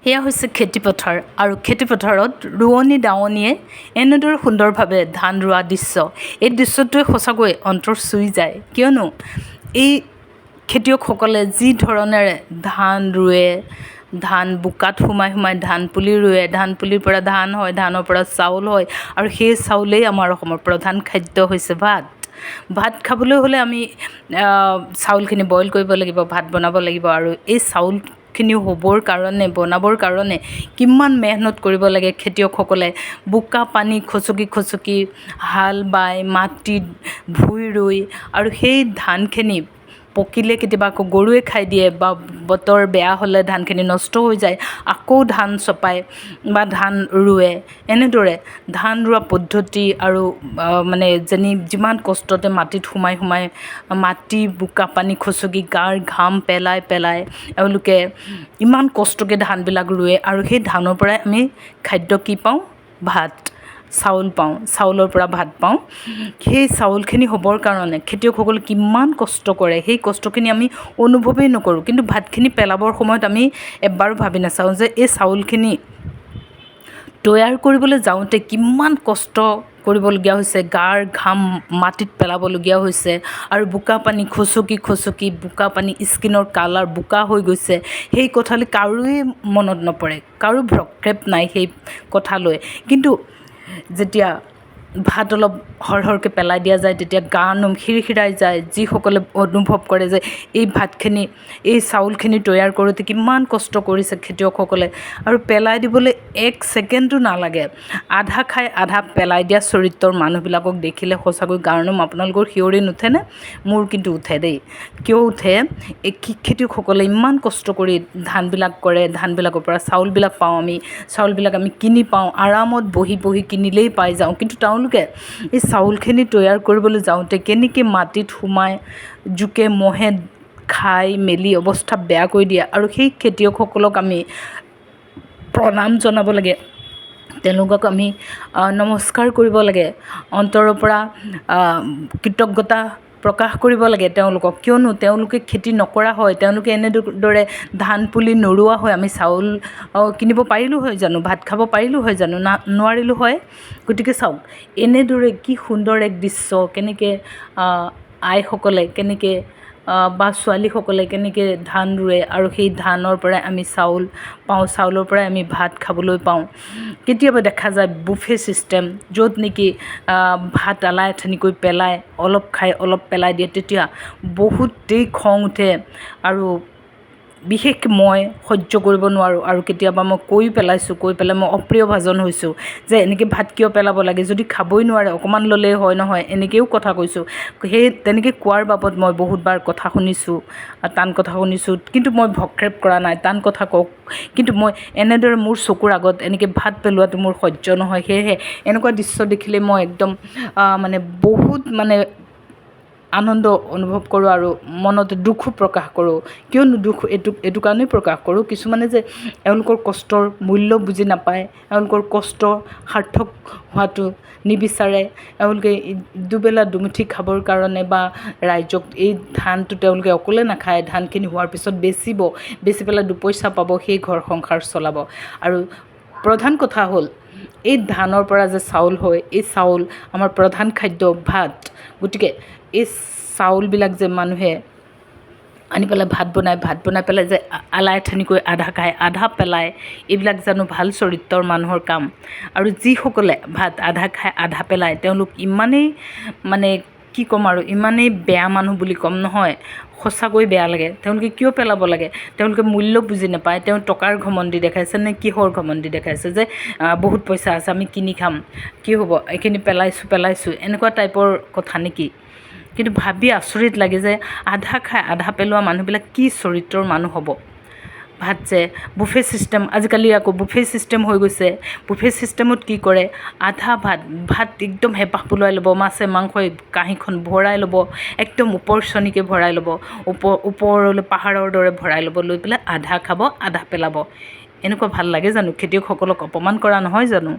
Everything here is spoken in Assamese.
সেয়া হৈছে খেতিপথাৰ আৰু খেতিপথাৰত ৰোৱনী দাৱনীয়ে এনেদৰে সুন্দৰভাৱে ধান ৰোৱা দৃশ্য। এই দৃশ্যটোৱে সঁচাকৈ অন্তৰ চুই যায়, কিয়নো এই খেতিয়কসকলে যি ধৰণেৰে ধান ৰুৱে, ধান বোকাত সোমাই সোমাই ধান পুলি ৰুৱে, ধান পুলিৰ পৰা ধান হয়, ধানৰ পৰা চাউল হয়, আৰু সেই চাউলেই আমাৰ অসমৰ প্ৰধান খাদ্য হৈছে ভাত। ভাত খাবলৈ হ'লে আমি চাউলখিনি বইল কৰিব লাগিব, ভাত বনাব লাগিব, আৰু এই চাউলখিনি হ'বৰ কাৰণে, বনাবৰ কাৰণে কিমান মেহনত কৰিব লাগে খেতিয়কসকলে। বোকা পানী খচকি খচকি হাল বাই, মাটিত ভুই ৰুই, আৰু সেই ধানখিনি পকিলে কেতিয়াবা আকৌ গৰুৱে খাই দিয়ে, বা বতৰ বেয়া হ'লে ধানখিনি নষ্ট হৈ যায়, আকৌ ধান চপায় বা ধান ৰুৱে। এনেদৰে ধান ৰোৱা পদ্ধতি আৰু যিমান কষ্টতে মাটিত সোমাই সোমাই মাটি বোকা পানী খচকি গাৰ ঘাম পেলাই পেলাই এওঁলোকে ইমান কষ্টকৈ ধানবিলাক ৰুৱে, আৰু সেই ধানৰ পৰাই আমি খাদ্য কি পাওঁ? ভাত, চাউল পাওঁ, চাউলৰ পৰা ভাত পাওঁ। সেই চাউলখিনি হ'বৰ কাৰণে খেতিয়কসকলে কিমান কষ্ট কৰে, সেই কষ্টখিনি আমি অনুভৱেই নকৰোঁ। কিন্তু ভাতখিনি পেলাবৰ সময়ত আমি এবাৰো ভাবি নাচাওঁ যে এই চাউলখিনি তৈয়াৰ কৰিবলৈ যাওঁতে কিমান কষ্ট কৰিবলগীয়া হৈছে, গাৰ ঘাম মাটিত পেলাবলগীয়া হৈছে, আৰু বোকা পানী খচকি খচকি বোকা পানী স্কিনৰ কালাৰ বোকা হৈ গৈছে। সেই কথালৈ কাৰোৱে মনত নপৰে, কাৰো ভ্ৰক্ষেপ নাই সেই কথালৈ। কিন্তু যেতিয়া ভাত অলপ সৰহকৈ পেলাই দিয়া যায়, তেতিয়া গা নোম সিৰসিৰাই যায়। যিসকলে অনুভৱ কৰে যে এই ভাতখিনি, এই চাউলখিনি তৈয়াৰ কৰোঁতে কিমান কষ্ট কৰিছে খেতিয়কসকলে, আৰু পেলাই দিবলৈ 1 ছেকেণ্ডো নালাগে। আধা খাই আধা পেলাই দিয়া চৰিত্ৰৰ মানুহবিলাকক দেখিলে সঁচাকৈ গাৰ নোম আপোনালোকৰ শিয়ৰি নুঠেনে? মোৰ কিন্তু উঠে দেই। কিয় উঠে? এই খেতিয়কসকলে ইমান কষ্ট কৰি ধানবিলাক কৰে, ধানবিলাকৰ পৰা চাউলবিলাক পাওঁ, আমি চাউলবিলাক আমি কিনি পাওঁ, আৰামত বহি বহি কিনিলেই পাই যাওঁ। কিন্তু তেওঁলোকে এই চাউলখিনি তৈয়াৰ কৰিবলৈ যাওঁতে কেনেকৈ মাটিত সোমাই জোকে মহে খাই মেলি অৱস্থা বেয়া কৰি দিয়ে, আৰু সেই খেতিয়কসকলক আমি প্ৰণাম জনাব লাগে, তেওঁলোকক আমি নমস্কাৰ কৰিব লাগে, অন্তৰৰ পৰা কৃতজ্ঞতা প্ৰকাশ কৰিব লাগে তেওঁলোকক। কিয়নো তেওঁলোকে খেতি নকৰা হয়, তেওঁলোকে এনেদৰে ধান পুলি নৰুৱা হয়, আমি চাউল কিনিব পাৰিলোঁ হয় জানো? ভাত খাব পাৰিলোঁ হয় জানো? নোৱাৰিলোঁ হয়। গতিকে চাওক, এনেদৰে কি সুন্দৰ এক দৃশ্য, কেনেকৈ আইসকলে কেনেকৈ বা ছোৱালীসকলে কেনেকৈ ধান ৰুৱে, আৰু সেই ধানৰ পৰাই আমি চাউল পাওঁ, চাউলৰ পৰাই আমি ভাত খাবলৈ পাওঁ। কেতিয়াবা দেখা যায় বুফে ছিষ্টেম, য'ত নেকি ভাত আলাই আথানিকৈ পেলাই, অলপ খাই অলপ পেলাই দিয়ে, তেতিয়া বহুতেই খং উঠে, আৰু বিশেষকৈ মই সহ্য কৰিব নোৱাৰোঁ। আৰু কেতিয়াবা মই কৈ পেলাই মই অপ্ৰিয়ভাজন হৈছোঁ যে এনেকৈ ভাত কিয় পেলাব লাগে, যদি খাবই নোৱাৰে অকণমান ল'লেই হয় নহয়, এনেকৈও কথা কৈছোঁ। সেই তেনেকৈ কোৱাৰ বাবদ মই বহুতবাৰ কথা শুনিছোঁ, টান কথা শুনিছোঁ, কিন্তু মই ভ্ৰক্ষেপ কৰা নাই। টান কথা কওক, কিন্তু মই এনেদৰে মোৰ চকুৰ আগত এনেকৈ ভাত পেলোৱাটো মোৰ সহ্য নহয়। সেয়েহে এনেকুৱা দৃশ্য দেখিলে মই একদম বহুত আনন্দ অনুভৱ কৰোঁ, আৰু মনত দুখো প্ৰকাশ কৰোঁ। কিয়নো দুখ এইটো কাৰণেই প্ৰকাশ কৰোঁ, কিছুমানে যে এওঁলোকৰ কষ্টৰ মূল্য বুজি নাপায়, এওঁলোকৰ কষ্ট সাৰ্থক হোৱাটো নিবিচাৰে, এওঁলোকে দুবেলা দুমুঠি খাবৰ কাৰণে বা ৰাইজক এই ধানটো তেওঁলোকে অকলে নাখায়, ধানখিনি হোৱাৰ পিছত বেচি পেলাই 2 পইচা পাব, সেই ঘৰ সংসাৰ চলাব। আৰু প্ৰধান কথা হ'ল এই ধানৰ পৰা যে চাউল হয়, এই চাউল আমাৰ প্ৰধান খাদ্য ভাত। গতিকে এই চাউলবিলাক যে মানুহে আনি পেলাই ভাত বনাই পেলাই যে আলাই আথানিকৈ আধা খায় আধা পেলায়, এইবিলাক জানো ভাল চৰিত্ৰৰ মানুহৰ কাম? আৰু যিসকলে ভাত আধা খাই আধা পেলায়, তেওঁলোক ইমানেই কি ক'ম আৰু, ইমানেই বেয়া মানুহ বুলি ক'ম নহয়, সঁচাকৈ বেয়া লাগে। তেওঁলোকে কিয় পেলাব লাগে? তেওঁলোকে মূল্য বুজি নাপায়। তেওঁ টকাৰ ঘমণ্ডি দেখাইছে নে কিহৰ ঘমণ্ডি দেখাইছে যে বহুত পইচা আছে আমি কিনি খাম, কি হ'ব এইখিনি পেলাইছোঁ, এনেকুৱা টাইপৰ কথা নেকি? কিন্তু ভাবি আচৰিত লাগে যে আধা খাই আধা পেলোৱা মানুহবিলাক কি চৰিত্ৰৰ মানুহ হ'ব? ভাত যে বুফে ছিষ্টেম, আজিকালি আকৌ বুফে ছিষ্টেম হৈ গৈছে। বুফে ছিষ্টেমত কি কৰে? আধা ভাত একদম হেঁপাহ পলুৱাই ল'ব, মাছে মাংসই কাঁহীখন ভৰাই ল'ব, একদম ওপৰচনিকৈ ভৰাই ল'ব, ওপৰলৈ পাহাৰৰ দৰে ভৰাই ল'ব, লৈ পেলাই আধা খাব আধা পেলাব। এনেকুৱা ভাল লাগে জানো? খেতিয়কসকলক অপমান কৰা নহয় জানো?